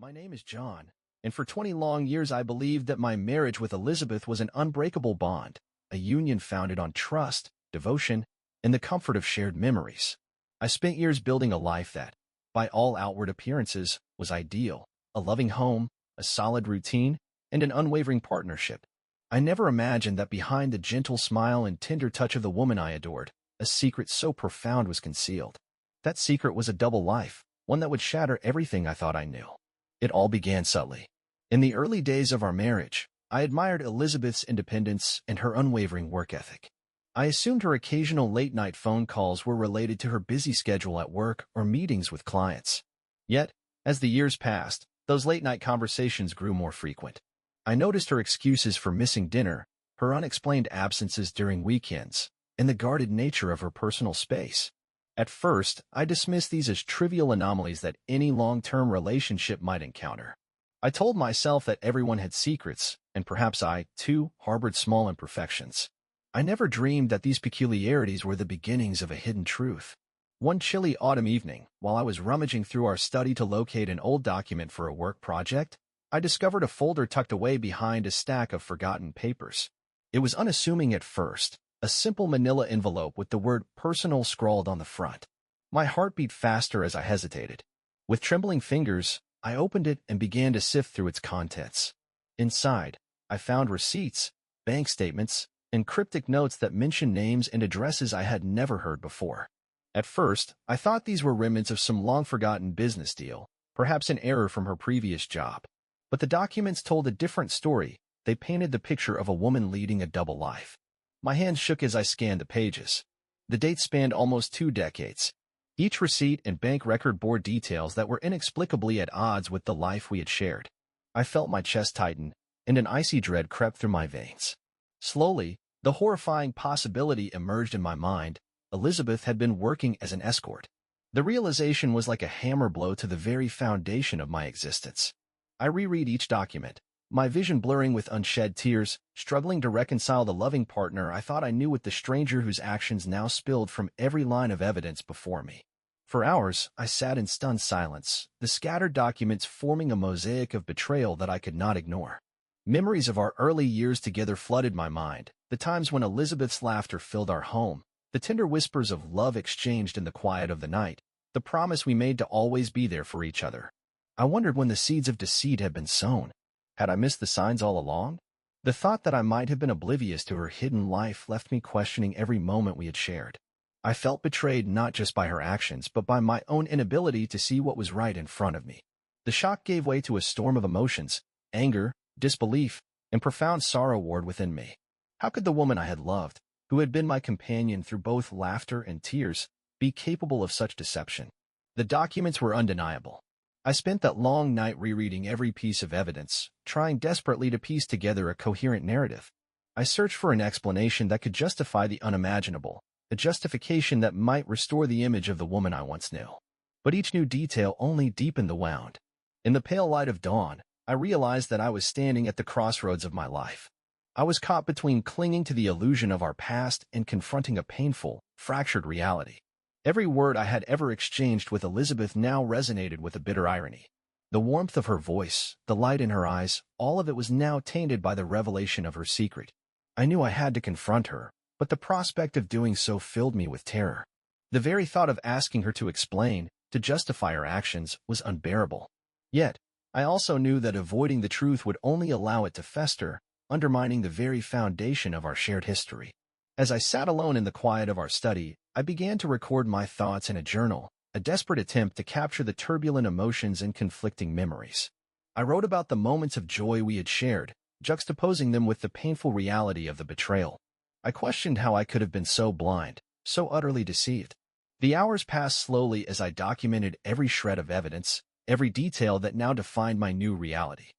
My name is John, and for 20 long years I believed that my marriage with Elizabeth was an unbreakable bond, a union founded on trust, devotion, and the comfort of shared memories. I spent years building a life that, by all outward appearances, was ideal, a loving home, a solid routine, and an unwavering partnership. I never imagined that behind the gentle smile and tender touch of the woman I adored, a secret so profound was concealed. That secret was a double life, one that would shatter everything I thought I knew. It all began subtly. In the early days of our marriage, I admired Elizabeth's independence and her unwavering work ethic. I assumed her occasional late-night phone calls were related to her busy schedule at work or meetings with clients. Yet, as the years passed, those late-night conversations grew more frequent. I noticed her excuses for missing dinner, her unexplained absences during weekends, and the guarded nature of her personal space. At first, I dismissed these as trivial anomalies that any long-term relationship might encounter. I told myself that everyone had secrets, and perhaps I, too, harbored small imperfections. I never dreamed that these peculiarities were the beginnings of a hidden truth. One chilly autumn evening, while I was rummaging through our study to locate an old document for a work project, I discovered a folder tucked away behind a stack of forgotten papers. It was unassuming at first, a simple manila envelope with the word personal scrawled on the front. My heart beat faster as I hesitated. With trembling fingers, I opened it and began to sift through its contents. Inside, I found receipts, bank statements, and cryptic notes that mentioned names and addresses I had never heard before. At first, I thought these were remnants of some long-forgotten business deal, perhaps an error from her previous job. But the documents told a different story. They painted the picture of a woman leading a double life. My hands shook as I scanned the pages. The dates spanned almost 2 decades. Each receipt and bank record bore details that were inexplicably at odds with the life we had shared. I felt my chest tighten, and an icy dread crept through my veins. Slowly, the horrifying possibility emerged in my mind. Elizabeth had been working as an escort. The realization was like a hammer blow to the very foundation of my existence. I reread each document, my vision blurring with unshed tears, struggling to reconcile the loving partner I thought I knew with the stranger whose actions now spilled from every line of evidence before me. For hours, I sat in stunned silence, the scattered documents forming a mosaic of betrayal that I could not ignore. Memories of our early years together flooded my mind, the times when Elizabeth's laughter filled our home, the tender whispers of love exchanged in the quiet of the night, the promise we made to always be there for each other. I wondered when the seeds of deceit had been sown. Had I missed the signs all along? The thought that I might have been oblivious to her hidden life left me questioning every moment we had shared. I felt betrayed not just by her actions, but by my own inability to see what was right in front of me. The shock gave way to a storm of emotions, anger, disbelief, and profound sorrow warred within me. How could the woman I had loved, who had been my companion through both laughter and tears, be capable of such deception? The documents were undeniable. I spent that long night rereading every piece of evidence, trying desperately to piece together a coherent narrative. I searched for an explanation that could justify the unimaginable, a justification that might restore the image of the woman I once knew. But each new detail only deepened the wound. In the pale light of dawn, I realized that I was standing at the crossroads of my life. I was caught between clinging to the illusion of our past and confronting a painful, fractured reality. Every word I had ever exchanged with Elizabeth now resonated with a bitter irony. The warmth of her voice, the light in her eyes, all of it was now tainted by the revelation of her secret. I knew I had to confront her, but the prospect of doing so filled me with terror. The very thought of asking her to explain, to justify her actions, was unbearable. Yet, I also knew that avoiding the truth would only allow it to fester, undermining the very foundation of our shared history. As I sat alone in the quiet of our study, I began to record my thoughts in a journal, a desperate attempt to capture the turbulent emotions and conflicting memories. I wrote about the moments of joy we had shared, juxtaposing them with the painful reality of the betrayal. I questioned how I could have been so blind, so utterly deceived. The hours passed slowly as I documented every shred of evidence, every detail that now defined my new reality.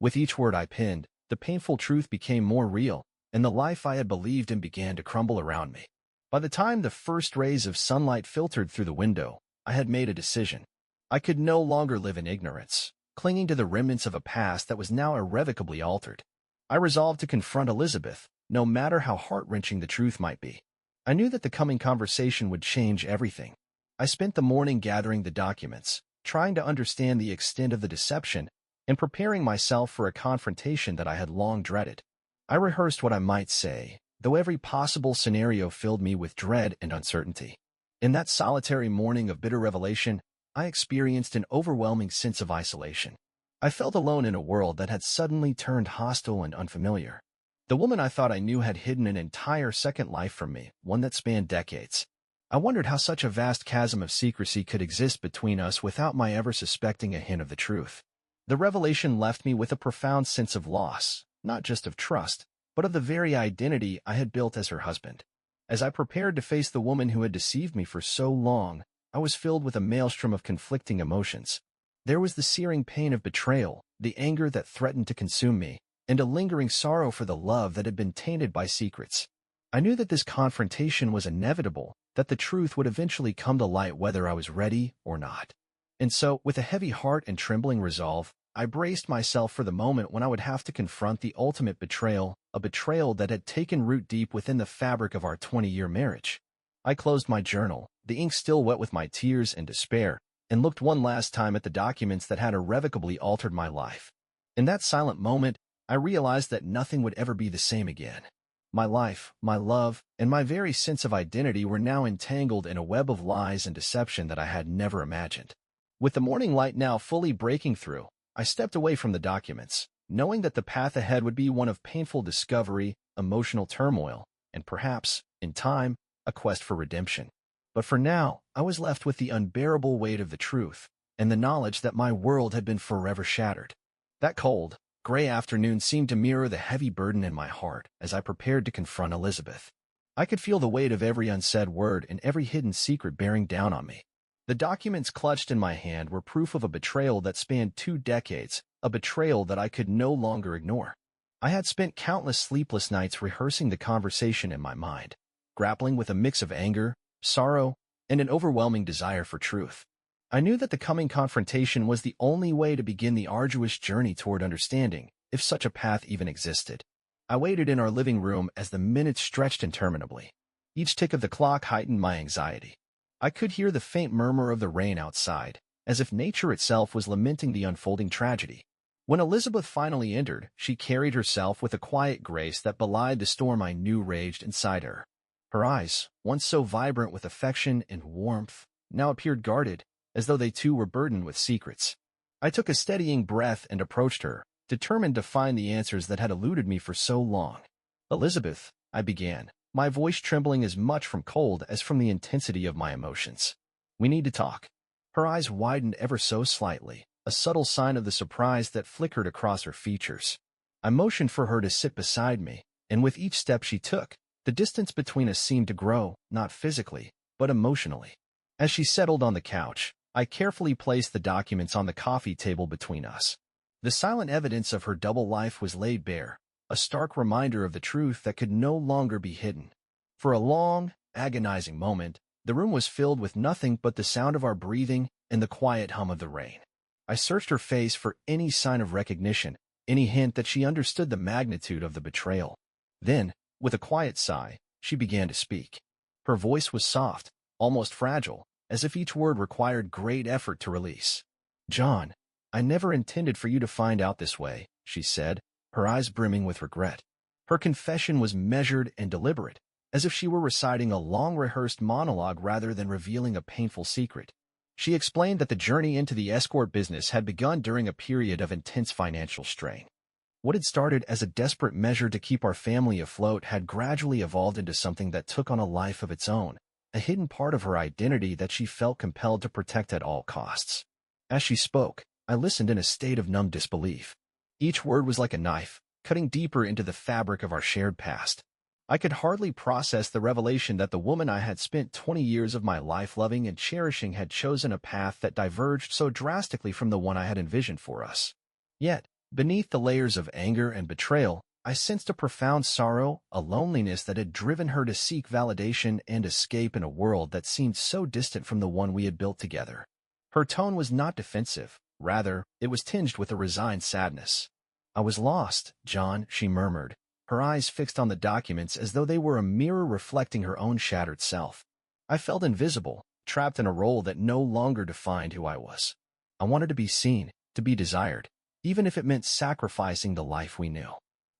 With each word I penned, the painful truth became more real, and the life I had believed in began to crumble around me. By the time the first rays of sunlight filtered through the window, I had made a decision. I could no longer live in ignorance, clinging to the remnants of a past that was now irrevocably altered. I resolved to confront Elizabeth, no matter how heart-wrenching the truth might be. I knew that the coming conversation would change everything. I spent the morning gathering the documents, trying to understand the extent of the deception and preparing myself for a confrontation that I had long dreaded. I rehearsed what I might say, though every possible scenario filled me with dread and uncertainty. In that solitary morning of bitter revelation, I experienced an overwhelming sense of isolation. I felt alone in a world that had suddenly turned hostile and unfamiliar. The woman I thought I knew had hidden an entire second life from me, one that spanned decades. I wondered how such a vast chasm of secrecy could exist between us without my ever suspecting a hint of the truth. The revelation left me with a profound sense of loss, not just of trust, but of the very identity I had built as her husband. As I prepared to face the woman who had deceived me for so long, I was filled with a maelstrom of conflicting emotions. There was the searing pain of betrayal, the anger that threatened to consume me, and a lingering sorrow for the love that had been tainted by secrets. I knew that this confrontation was inevitable, that the truth would eventually come to light whether I was ready or not. And so, with a heavy heart and trembling resolve, I braced myself for the moment when I would have to confront the ultimate betrayal, a betrayal that had taken root deep within the fabric of our 20-year marriage. I closed my journal, the ink still wet with my tears and despair, and looked one last time at the documents that had irrevocably altered my life. In that silent moment, I realized that nothing would ever be the same again. My life, my love, and my very sense of identity were now entangled in a web of lies and deception that I had never imagined. With the morning light now fully breaking through, I stepped away from the documents, knowing that the path ahead would be one of painful discovery, emotional turmoil, and perhaps, in time, a quest for redemption. But for now, I was left with the unbearable weight of the truth, and the knowledge that my world had been forever shattered. That cold, gray afternoon seemed to mirror the heavy burden in my heart as I prepared to confront Elizabeth. I could feel the weight of every unsaid word and every hidden secret bearing down on me. The documents clutched in my hand were proof of a betrayal that spanned 2 decades, a betrayal that I could no longer ignore. I had spent countless sleepless nights rehearsing the conversation in my mind, grappling with a mix of anger, sorrow, and an overwhelming desire for truth. I knew that the coming confrontation was the only way to begin the arduous journey toward understanding, if such a path even existed. I waited in our living room as the minutes stretched interminably. Each tick of the clock heightened my anxiety. I could hear the faint murmur of the rain outside, as if nature itself was lamenting the unfolding tragedy. When Elizabeth finally entered, she carried herself with a quiet grace that belied the storm I knew raged inside her. Her eyes, once so vibrant with affection and warmth, now appeared guarded, as though they too were burdened with secrets. I took a steadying breath and approached her, determined to find the answers that had eluded me for so long. "Elizabeth," I began, my voice trembling as much from cold as from the intensity of my emotions. "We need to talk." Her eyes widened ever so slightly, a subtle sign of the surprise that flickered across her features. I motioned for her to sit beside me, and with each step she took, the distance between us seemed to grow, not physically, but emotionally. As she settled on the couch, I carefully placed the documents on the coffee table between us. The silent evidence of her double life was laid bare, a stark reminder of the truth that could no longer be hidden. For a long, agonizing moment, the room was filled with nothing but the sound of our breathing and the quiet hum of the rain. I searched her face for any sign of recognition, any hint that she understood the magnitude of the betrayal. Then, with a quiet sigh, she began to speak. Her voice was soft, almost fragile, as if each word required great effort to release. "John, I never intended for you to find out this way," she said, her eyes brimming with regret. Her confession was measured and deliberate, as if she were reciting a long-rehearsed monologue rather than revealing a painful secret. She explained that the journey into the escort business had begun during a period of intense financial strain. What had started as a desperate measure to keep our family afloat had gradually evolved into something that took on a life of its own, a hidden part of her identity that she felt compelled to protect at all costs. As she spoke, I listened in a state of numb disbelief. Each word was like a knife, cutting deeper into the fabric of our shared past. I could hardly process the revelation that the woman I had spent 20 years of my life loving and cherishing had chosen a path that diverged so drastically from the one I had envisioned for us. Yet, beneath the layers of anger and betrayal, I sensed a profound sorrow, a loneliness that had driven her to seek validation and escape in a world that seemed so distant from the one we had built together. Her tone was not defensive. Rather, it was tinged with a resigned sadness. "I was lost, John," she murmured, her eyes fixed on the documents as though they were a mirror reflecting her own shattered self. I felt invisible, trapped in a role that no longer defined who I was. I wanted to be seen, to be desired, even if it meant sacrificing the life we knew.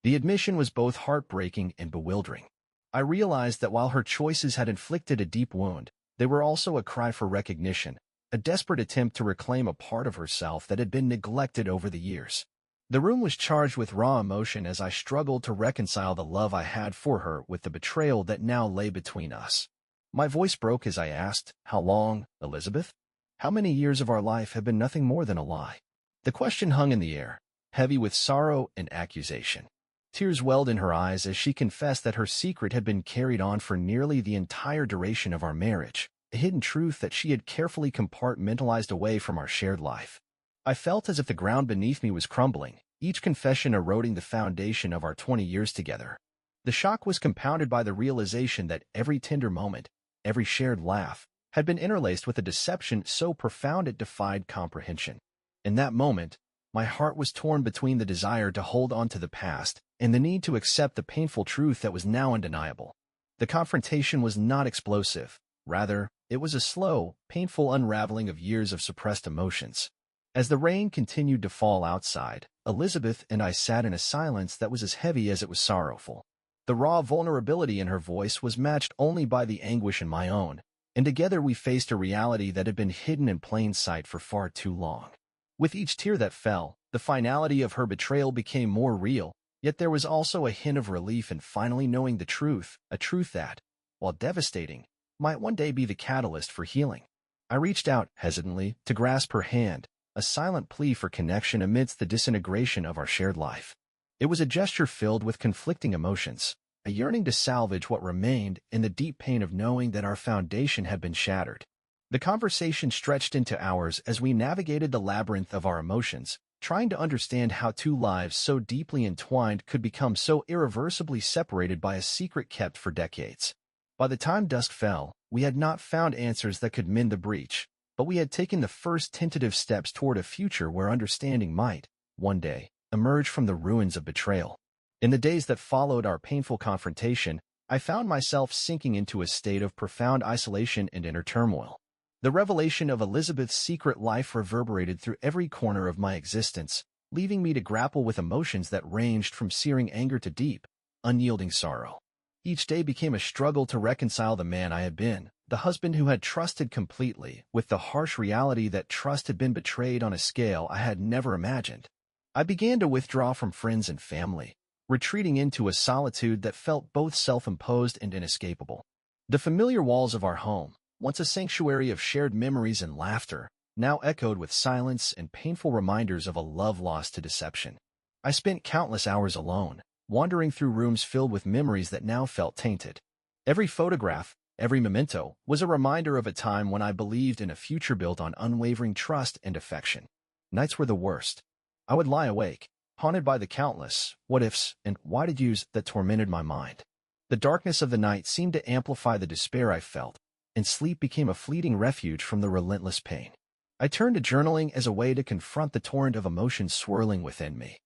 The admission was both heartbreaking and bewildering. I realized that while her choices had inflicted a deep wound, they were also a cry for recognition, a desperate attempt to reclaim a part of herself that had been neglected over the years. The room was charged with raw emotion as I struggled to reconcile the love I had for her with the betrayal that now lay between us. My voice broke as I asked, "How long, Elizabeth? How many years of our life have been nothing more than a lie?" The question hung in the air, heavy with sorrow and accusation. Tears welled in her eyes as she confessed that her secret had been carried on for nearly the entire duration of our marriage, a hidden truth that she had carefully compartmentalized away from our shared life. I felt as if the ground beneath me was crumbling, each confession eroding the foundation of our 20 years together. The shock was compounded by the realization that every tender moment, every shared laugh, had been interlaced with a deception so profound it defied comprehension. In that moment, my heart was torn between the desire to hold on to the past and the need to accept the painful truth that was now undeniable. The confrontation was not explosive. Rather, it was a slow, painful unraveling of years of suppressed emotions. As the rain continued to fall outside, Elizabeth and I sat in a silence that was as heavy as it was sorrowful. The raw vulnerability in her voice was matched only by the anguish in my own, and together we faced a reality that had been hidden in plain sight for far too long. With each tear that fell, the finality of her betrayal became more real, yet there was also a hint of relief in finally knowing the truth, a truth that, while devastating, might one day be the catalyst for healing. I reached out, hesitantly, to grasp her hand, a silent plea for connection amidst the disintegration of our shared life. It was a gesture filled with conflicting emotions, a yearning to salvage what remained and the deep pain of knowing that our foundation had been shattered. The conversation stretched into hours as we navigated the labyrinth of our emotions, trying to understand how two lives so deeply entwined could become so irreversibly separated by a secret kept for decades. By the time dusk fell, we had not found answers that could mend the breach, but we had taken the first tentative steps toward a future where understanding might, one day, emerge from the ruins of betrayal. In the days that followed our painful confrontation, I found myself sinking into a state of profound isolation and inner turmoil. The revelation of Elizabeth's secret life reverberated through every corner of my existence, leaving me to grapple with emotions that ranged from searing anger to deep, unyielding sorrow. Each day became a struggle to reconcile the man I had been, the husband who had trusted completely, with the harsh reality that trust had been betrayed on a scale I had never imagined. I began to withdraw from friends and family, retreating into a solitude that felt both self-imposed and inescapable. The familiar walls of our home, once a sanctuary of shared memories and laughter, now echoed with silence and painful reminders of a love lost to deception. I spent countless hours alone, wandering through rooms filled with memories that now felt tainted. Every photograph, every memento, was a reminder of a time when I believed in a future built on unwavering trust and affection. Nights were the worst. I would lie awake, haunted by the countless what-ifs and why-did-yous that tormented my mind. The darkness of the night seemed to amplify the despair I felt, and sleep became a fleeting refuge from the relentless pain. I turned to journaling as a way to confront the torrent of emotions swirling within me.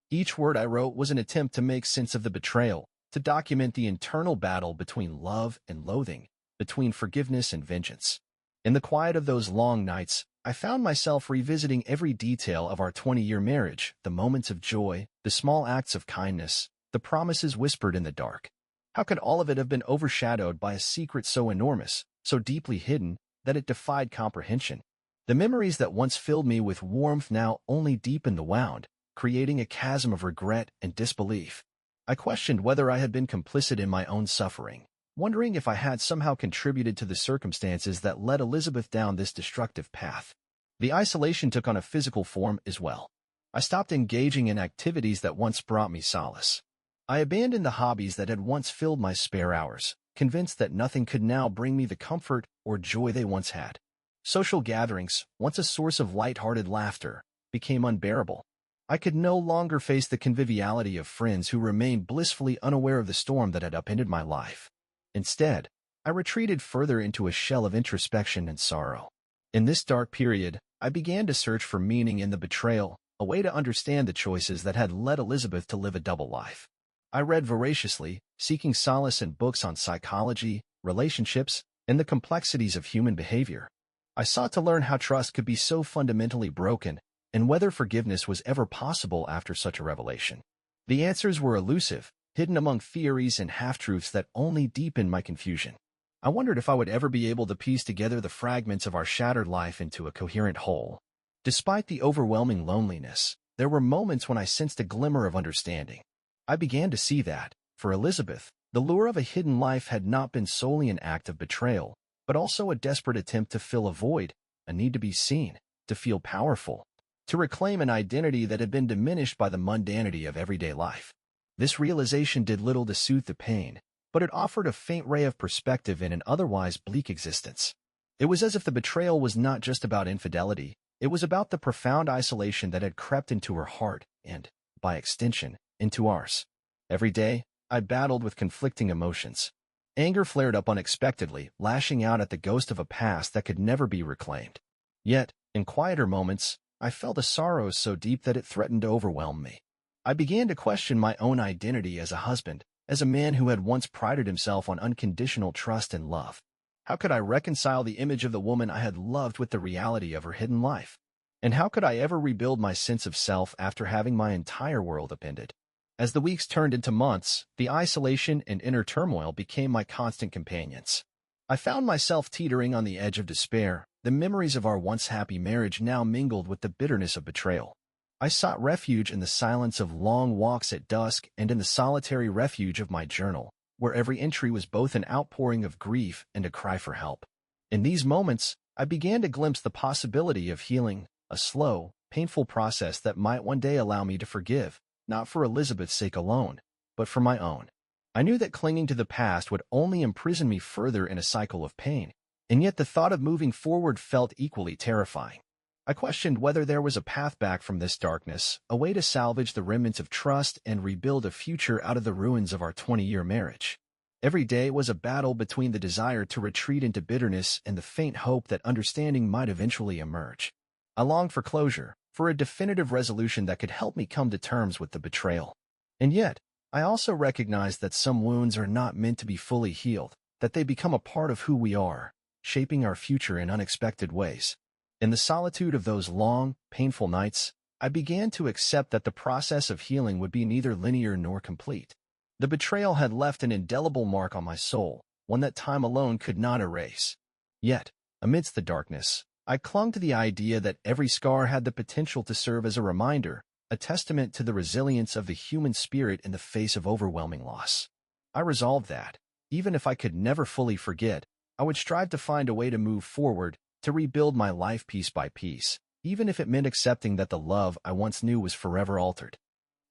Each word I wrote was an attempt to make sense of the betrayal, to document the internal battle between love and loathing, between forgiveness and vengeance. In the quiet of those long nights, I found myself revisiting every detail of our 20-year marriage, the moments of joy, the small acts of kindness, the promises whispered in the dark. How could all of it have been overshadowed by a secret so enormous, so deeply hidden, that it defied comprehension? The memories that once filled me with warmth now only deepened the wound, creating a chasm of regret and disbelief. I questioned whether I had been complicit in my own suffering, wondering if I had somehow contributed to the circumstances that led Elizabeth down this destructive path. The isolation took on a physical form as well. I stopped engaging in activities that once brought me solace. I abandoned the hobbies that had once filled my spare hours, convinced that nothing could now bring me the comfort or joy they once had. Social gatherings, once a source of light-hearted laughter, became unbearable. I could no longer face the conviviality of friends who remained blissfully unaware of the storm that had upended my life. Instead, I retreated further into a shell of introspection and sorrow. In this dark period, I began to search for meaning in the betrayal, a way to understand the choices that had led Elizabeth to live a double life. I read voraciously, seeking solace in books on psychology, relationships, and the complexities of human behavior. I sought to learn how trust could be so fundamentally broken and whether forgiveness was ever possible after such a revelation. The answers were elusive, hidden among theories and half-truths that only deepened my confusion. I wondered if I would ever be able to piece together the fragments of our shattered life into a coherent whole. Despite the overwhelming loneliness, there were moments when I sensed a glimmer of understanding. I began to see that, for Elizabeth, the lure of a hidden life had not been solely an act of betrayal, but also a desperate attempt to fill a void, a need to be seen, to feel powerful, to reclaim an identity that had been diminished by the mundanity of everyday life. This realization did little to soothe the pain, but it offered a faint ray of perspective in an otherwise bleak existence. It was as if the betrayal was not just about infidelity, it was about the profound isolation that had crept into her heart and, by extension, into ours. Every day, I battled with conflicting emotions. Anger flared up unexpectedly, lashing out at the ghost of a past that could never be reclaimed. Yet, in quieter moments, I felt a sorrow so deep that it threatened to overwhelm me. I began to question my own identity as a husband, as a man who had once prided himself on unconditional trust and love. How could I reconcile the image of the woman I had loved with the reality of her hidden life? And how could I ever rebuild my sense of self after having my entire world upended? As the weeks turned into months, the isolation and inner turmoil became my constant companions. I found myself teetering on the edge of despair, the memories of our once happy marriage now mingled with the bitterness of betrayal. I sought refuge in the silence of long walks at dusk and in the solitary refuge of my journal, where every entry was both an outpouring of grief and a cry for help. In these moments, I began to glimpse the possibility of healing, a slow, painful process that might one day allow me to forgive, not for Elizabeth's sake alone, but for my own. I knew that clinging to the past would only imprison me further in a cycle of pain, and yet the thought of moving forward felt equally terrifying. I questioned whether there was a path back from this darkness, a way to salvage the remnants of trust and rebuild a future out of the ruins of our 20-year marriage. Every day was a battle between the desire to retreat into bitterness and the faint hope that understanding might eventually emerge. I longed for closure, for a definitive resolution that could help me come to terms with the betrayal. And yet, I also recognized that some wounds are not meant to be fully healed, that they become a part of who we are, shaping our future in unexpected ways. In the solitude of those long, painful nights, I began to accept that the process of healing would be neither linear nor complete. The betrayal had left an indelible mark on my soul, one that time alone could not erase. Yet, amidst the darkness, I clung to the idea that every scar had the potential to serve as a reminder, a testament to the resilience of the human spirit in the face of overwhelming loss. I resolved that, even if I could never fully forget, I would strive to find a way to move forward, to rebuild my life piece by piece, even if it meant accepting that the love I once knew was forever altered.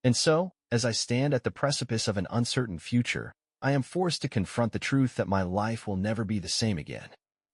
And so, as I stand at the precipice of an uncertain future, I am forced to confront the truth that my life will never be the same again.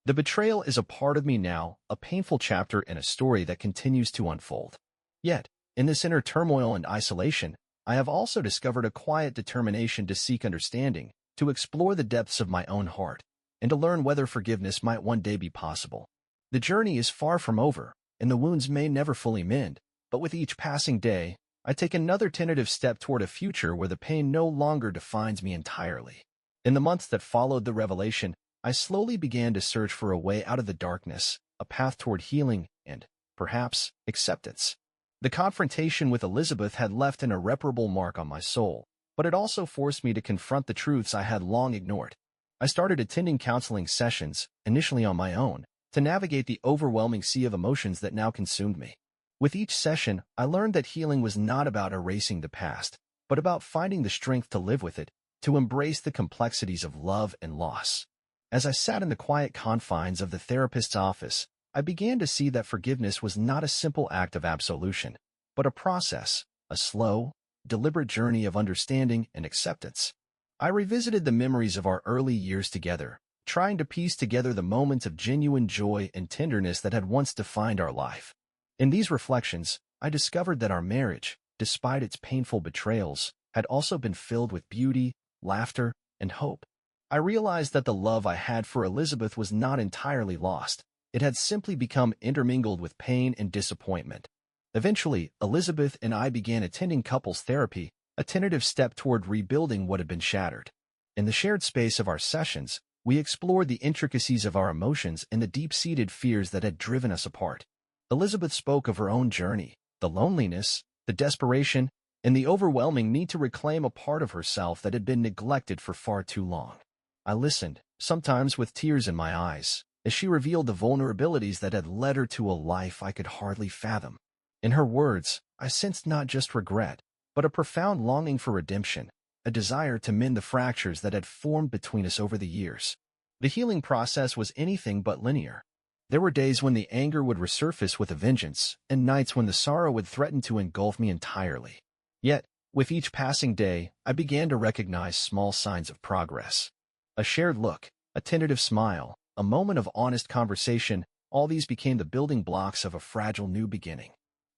The betrayal is a part of me now, a painful chapter in a story that continues to unfold. Yet, in this inner turmoil and isolation, I have also discovered a quiet determination to seek understanding, to explore the depths of my own heart, and to learn whether forgiveness might one day be possible. The journey is far from over, and the wounds may never fully mend, but with each passing day, I take another tentative step toward a future where the pain no longer defines me entirely. In the months that followed the revelation, I slowly began to search for a way out of the darkness, a path toward healing and, perhaps, acceptance. The confrontation with Elizabeth had left an irreparable mark on my soul, but it also forced me to confront the truths I had long ignored. I started attending counseling sessions, initially on my own, to navigate the overwhelming sea of emotions that now consumed me. With each session, I learned that healing was not about erasing the past, but about finding the strength to live with it, to embrace the complexities of love and loss. As I sat in the quiet confines of the therapist's office, I began to see that forgiveness was not a simple act of absolution, but a process, a slow, deliberate journey of understanding and acceptance. I revisited the memories of our early years together, trying to piece together the moments of genuine joy and tenderness that had once defined our life. In these reflections, I discovered that our marriage, despite its painful betrayals, had also been filled with beauty, laughter, and hope. I realized that the love I had for Elizabeth was not entirely lost. It had simply become intermingled with pain and disappointment. Eventually, Elizabeth and I began attending couples therapy, a tentative step toward rebuilding what had been shattered. In the shared space of our sessions, We explored the intricacies of our emotions and the deep-seated fears that had driven us apart. Elizabeth spoke of her own journey, the loneliness, the desperation, and the overwhelming need to reclaim a part of herself that had been neglected for far too long. I listened, sometimes with tears in my eyes, as she revealed the vulnerabilities that had led her to a life I could hardly fathom. In her words, I sensed not just regret, but a profound longing for redemption, a desire to mend the fractures that had formed between us over the years. The healing process was anything but linear. There were days when the anger would resurface with a vengeance, and nights when the sorrow would threaten to engulf me entirely. Yet, with each passing day, I began to recognize small signs of progress. A shared look, a tentative smile, a moment of honest conversation, all these became the building blocks of a fragile new beginning.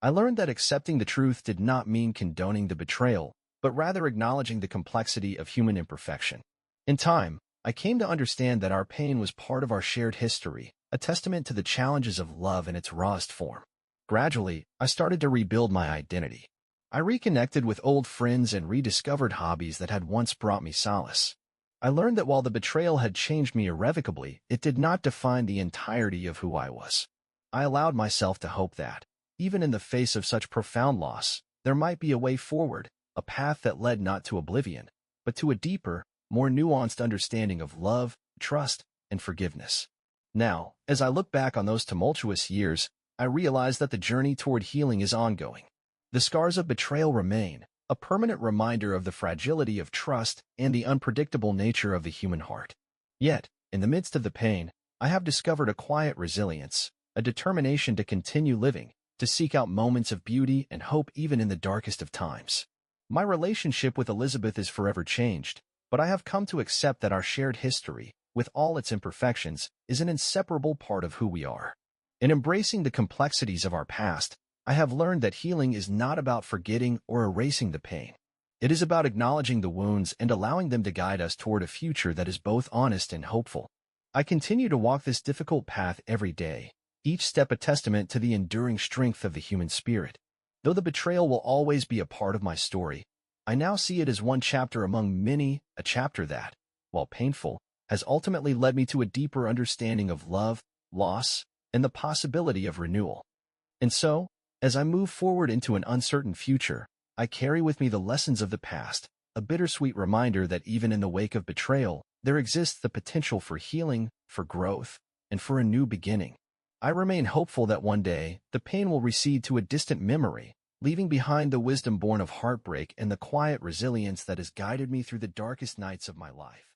I learned that accepting the truth did not mean condoning the betrayal, but rather acknowledging the complexity of human imperfection. In time, I came to understand that our pain was part of our shared history, a testament to the challenges of love in its rawest form. Gradually, I started to rebuild my identity. I reconnected with old friends and rediscovered hobbies that had once brought me solace. I learned that while the betrayal had changed me irrevocably, it did not define the entirety of who I was. I allowed myself to hope that, even in the face of such profound loss, there might be a way forward, a path that led not to oblivion, but to a deeper, more nuanced understanding of love, trust, and forgiveness. Now, as I look back on those tumultuous years, I realize that the journey toward healing is ongoing. The scars of betrayal remain, a permanent reminder of the fragility of trust and the unpredictable nature of the human heart. Yet, in the midst of the pain, I have discovered a quiet resilience, a determination to continue living, to seek out moments of beauty and hope even in the darkest of times. My relationship with Elizabeth is forever changed, but I have come to accept that our shared history, with all its imperfections, is an inseparable part of who we are. In embracing the complexities of our past, I have learned that healing is not about forgetting or erasing the pain. It is about acknowledging the wounds and allowing them to guide us toward a future that is both honest and hopeful. I continue to walk this difficult path every day, each step a testament to the enduring strength of the human spirit. Though the betrayal will always be a part of my story, I now see it as one chapter among many, a chapter that, while painful, has ultimately led me to a deeper understanding of love, loss, and the possibility of renewal. And so, as I move forward into an uncertain future, I carry with me the lessons of the past, a bittersweet reminder that even in the wake of betrayal, there exists the potential for healing, for growth, and for a new beginning. I remain hopeful that one day, the pain will recede to a distant memory, leaving behind the wisdom born of heartbreak and the quiet resilience that has guided me through the darkest nights of my life.